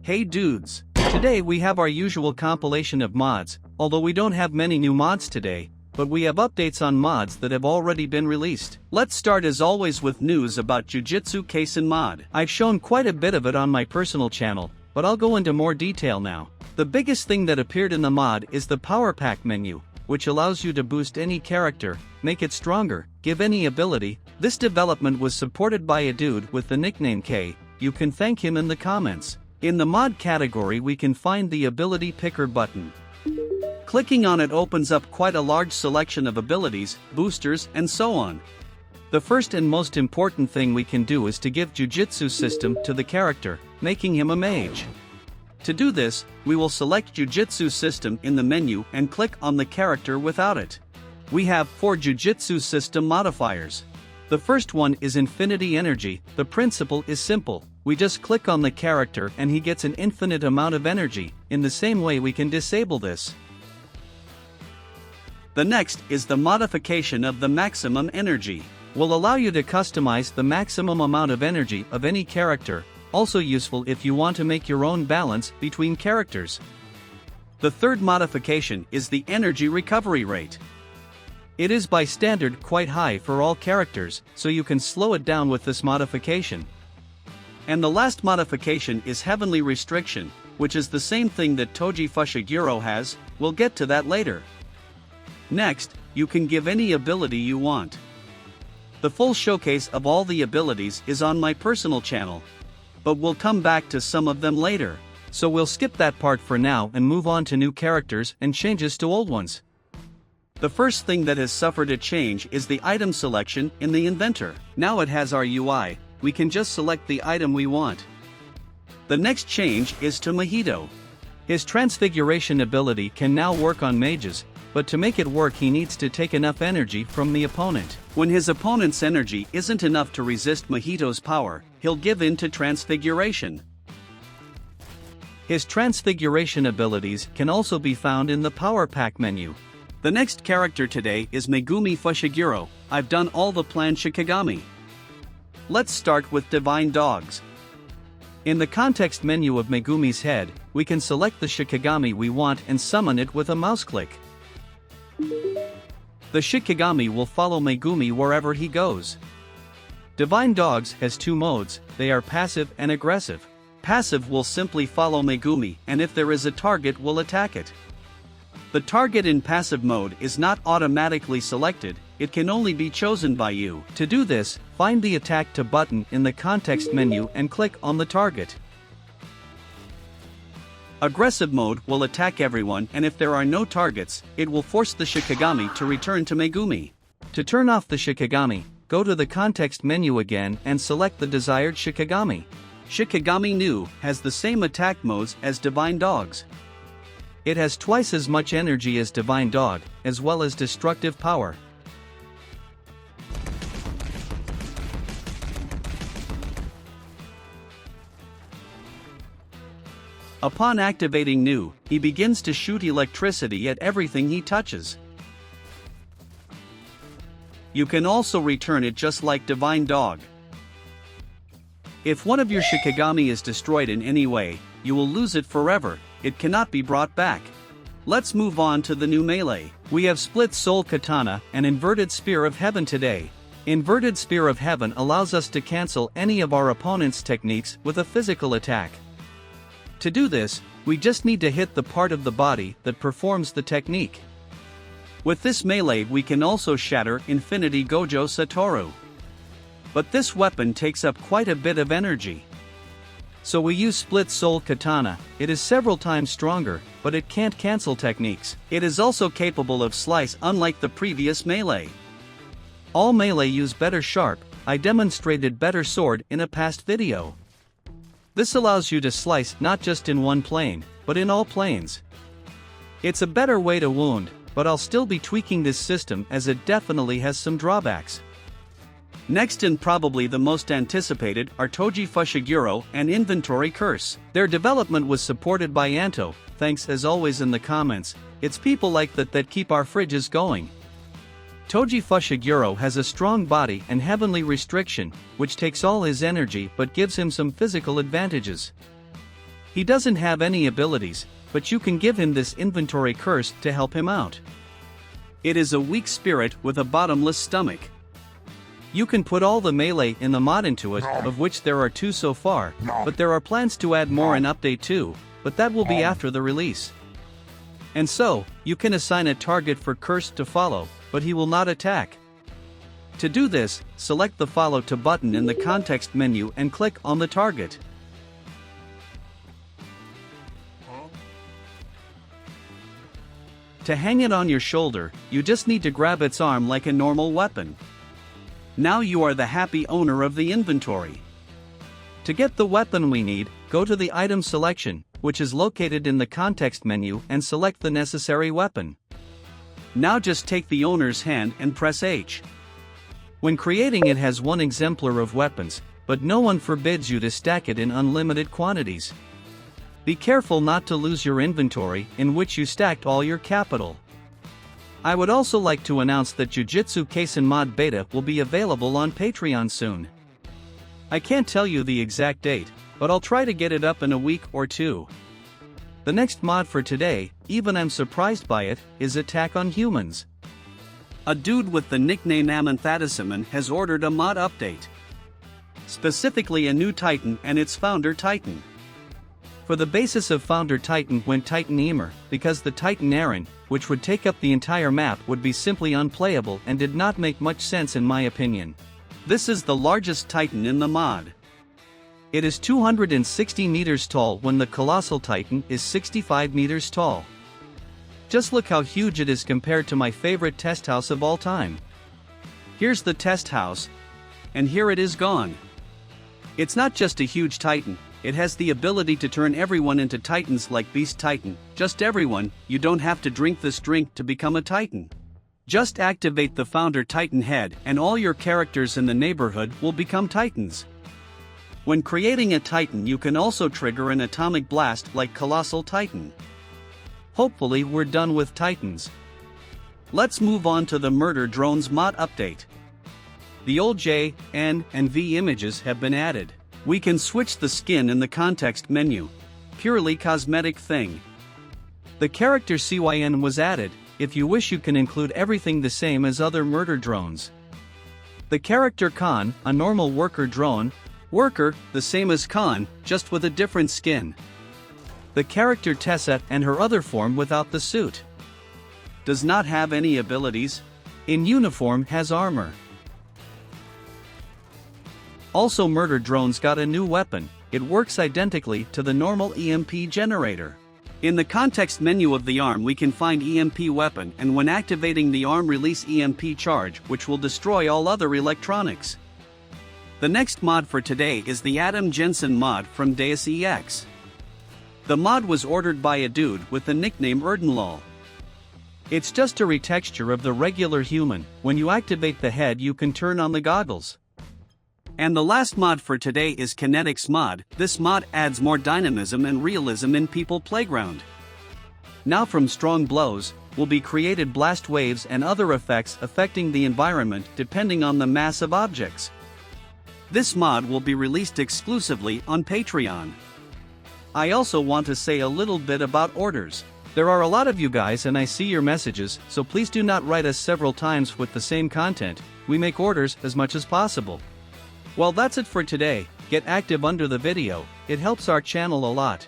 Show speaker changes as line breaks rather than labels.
Hey dudes! Today we have our usual compilation of mods, although we don't have many new mods today, but we have updates on mods that have already been released. Let's start as always with news about Jujutsu Kaisen mod. I've shown quite a bit of it on my personal channel, but I'll go into more detail now. The biggest thing that appeared in the mod is the Power Pack menu, which allows you to boost any character, make it stronger, give any ability. This development was supported by a dude with the nickname K. You can thank him in the comments. In the mod category we can find the ability picker button. Clicking on it opens up quite a large selection of abilities, boosters, and so on. The first and most important thing we can do is to give Jujutsu system to the character, making him a mage. To do this, we will select Jujutsu system in the menu and click on the character without it. We have 4 Jujutsu system modifiers. The first one is Infinity Energy. The principle is simple. We just click on the character and he gets an infinite amount of energy. In the same way we can disable this. The next is the modification of the Maximum Energy. Will allow you to customize the maximum amount of energy of any character, also useful if you want to make your own balance between characters. The third modification is the Energy Recovery Rate. It is by standard quite high for all characters, so you can slow it down with this modification. And the last modification is Heavenly Restriction, which is the same thing that Toji Fushiguro has. We'll get to that later. Next, you can give any ability you want. The full showcase of all the abilities is on my personal channel, but we'll come back to some of them later, so we'll skip that part for now and move on to new characters and changes to old ones. The first thing that has suffered a change is the item selection in the inventor. Now it has our UI, we can just select the item we want. The next change is to Mahito. His transfiguration ability can now work on mages, but to make it work he needs to take enough energy from the opponent. When his opponent's energy isn't enough to resist Mahito's power, he'll give in to transfiguration. His transfiguration abilities can also be found in the Power Pack menu. The next character today is Megumi Fushiguro. I've done all the planned Shikigami. Let's start with Divine Dogs. In the context menu of Megumi's head, we can select the Shikigami we want and summon it with a mouse click. The Shikigami will follow Megumi wherever he goes. Divine Dogs has 2 modes, they are passive and aggressive. Passive will simply follow Megumi and if there is a target will attack it. The target in passive mode is not automatically selected, it can only be chosen by you. To do this, find the Attack to button in the context menu and click on the target. Aggressive mode will attack everyone and if there are no targets, it will force the Shikigami to return to Megumi. To turn off the Shikigami, go to the context menu again and select the desired Shikigami. Shikigami New has the same attack modes as Divine Dogs. It has twice as much energy as Divine Dog, as well as destructive power. Upon activating New, he begins to shoot electricity at everything he touches. You can also return it just like Divine Dog. If one of your Shikigami is destroyed in any way, you will lose it forever, it cannot be brought back. Let's move on to the new melee. We have split Soul Katana and Inverted Spear of Heaven today. Inverted Spear of Heaven allows us to cancel any of our opponent's techniques with a physical attack. To do this, we just need to hit the part of the body that performs the technique. With this melee we can also shatter Infinity Gojo Satoru. But this weapon takes up quite a bit of energy. So we use Split Soul Katana. It is several times stronger, but it can't cancel techniques. It is also capable of slice unlike the previous melee. All melee use better sharp. I demonstrated better sword in a past video. This allows you to slice not just in one plane, but in all planes. It's a better way to wound, but I'll still be tweaking this system as it definitely has some drawbacks. Next and probably the most anticipated are Toji Fushiguro and Inventory Curse. Their development was supported by Anto, thanks as always in the comments. It's people like that keep our fridges going. Toji Fushiguro has a strong body and heavenly restriction, which takes all his energy but gives him some physical advantages. He doesn't have any abilities, but you can give him this inventory curse to help him out. It is a weak spirit with a bottomless stomach. You can put all the melee in the mod into it, of which there are 2 so far, but there are plans to add more in update 2, but that will be after the release. And so, you can assign a target for curse to follow, but he will not attack. To do this, select the Follow to button in the context menu and click on the target. To hang it on your shoulder, you just need to grab its arm like a normal weapon. Now you are the happy owner of the inventory. To get the weapon we need, go to the item selection, which is located in the context menu, and select the necessary weapon. Now just take the owner's hand and press H. When creating it has 1 exemplar of weapons, but no one forbids you to stack it in unlimited quantities. Be careful not to lose your inventory, in which you stacked all your capital. I would also like to announce that Jujutsu Kaisen Mod Beta will be available on Patreon soon. I can't tell you the exact date, but I'll try to get it up in a week or 2. The next mod for today, even I'm surprised by it, is Attack on Humans. A dude with the nickname Amanthatisimon has ordered a mod update. Specifically a new Titan and its founder Titan. For the basis of founder Titan went Titan Emer, because the Titan Eren, which would take up the entire map, would be simply unplayable and did not make much sense in my opinion. This is the largest Titan in the mod. It is 260 meters tall when the Colossal Titan is 65 meters tall. Just look how huge it is compared to my favorite test house of all time. Here's the test house. And here it is gone. It's not just a huge Titan, it has the ability to turn everyone into Titans like Beast Titan. Just everyone, you don't have to drink this drink to become a Titan. Just activate the founder Titan head and all your characters in the neighborhood will become Titans. When creating a Titan you can also trigger an atomic blast like Colossal Titan. Hopefully we're done with Titans. Let's move on to the Murder Drones mod update. The old J, N, and V images have been added. We can switch the skin in the context menu. Purely cosmetic thing. The character CYN was added. If you wish you can include everything the same as other murder drones. The character Khan, a normal worker drone. Worker, the same as Khan, just with a different skin. The character Tessa and her other form without the suit. Does not have any abilities. In uniform has armor. Also murder drones got a new weapon, it works identically to the normal EMP generator. In the context menu of the arm we can find EMP weapon and when activating the arm release EMP charge which will destroy all other electronics. The next mod for today is the Adam Jensen mod from Deus Ex. The mod was ordered by a dude with the nickname Erdenlol. It's just a retexture of the regular human, when you activate the head you can turn on the goggles. And the last mod for today is Kinetics mod. This mod adds more dynamism and realism in People Playground. Now from strong blows, will be created blast waves and other effects affecting the environment depending on the mass of objects. This mod will be released exclusively on Patreon. I also want to say a little bit about orders. There are a lot of you guys and I see your messages, so please do not write us several times with the same content. We make orders as much as possible. Well, that's it for today. Get active under the video, it helps our channel a lot.